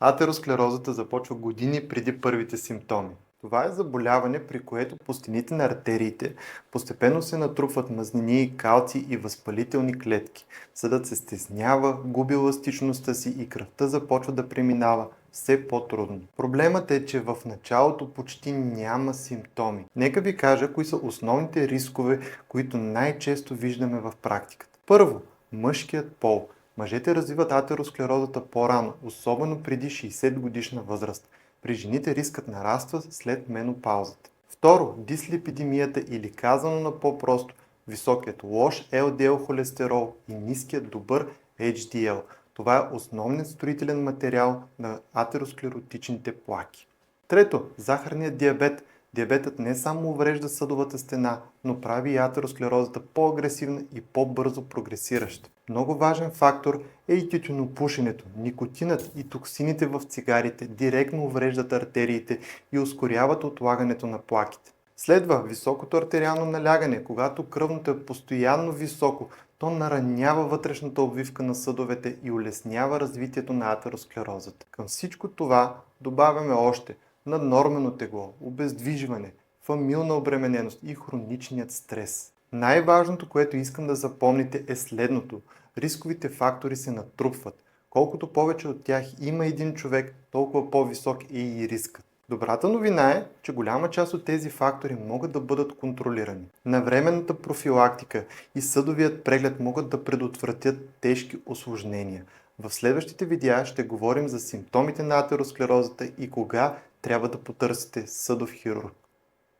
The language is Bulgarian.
Атеросклерозата започва години преди първите симптоми. Това е заболяване, при което по стените на артериите постепенно се натрупват мазнини, калци и възпалителни клетки. Съдът се стеснява, губи еластичността си и кръвта започва да преминава все по-трудно. Проблемът е, че в началото почти няма симптоми. Нека ви кажа кои са основните рискове, които най-често виждаме в практиката. Първо, мъжкият пол. Мъжете развиват атеросклерозата по-рано, особено преди 60 годишна възраст. При жените рискът нараства след менопаузата. Второ, дислипидемията или казано на по-просто, високият лош LDL холестерол и ниският добър HDL. Това е основният строителен материал на атеросклеротичните плаки. Трето, захарният диабет. Диабетът не само уврежда съдовата стена, но прави и атеросклерозата по-агресивна и по-бързо прогресираща. Много важен фактор е и тютюнопушенето. Никотинът и токсините в цигарите директно увреждат артериите и ускоряват отлагането на плаките. Следва високото артериално налягане. Когато кръвното е постоянно високо, то наранява вътрешната обвивка на съдовете и улеснява развитието на атеросклерозата. Към всичко това добавяме още наднормено тегло, обездвижване, фамилна обремененост и хроничният стрес. Най-важното, което искам да запомните е следното. Рисковите фактори се натрупват. Колкото повече от тях има един човек, толкова по-висок е и рискът. Добрата новина е, че голяма част от тези фактори могат да бъдат контролирани. Навременната профилактика и съдовият преглед могат да предотвратят тежки осложнения. В следващите видеа ще говорим за симптомите на атеросклерозата и кога трябва да потърсите съдов хирург.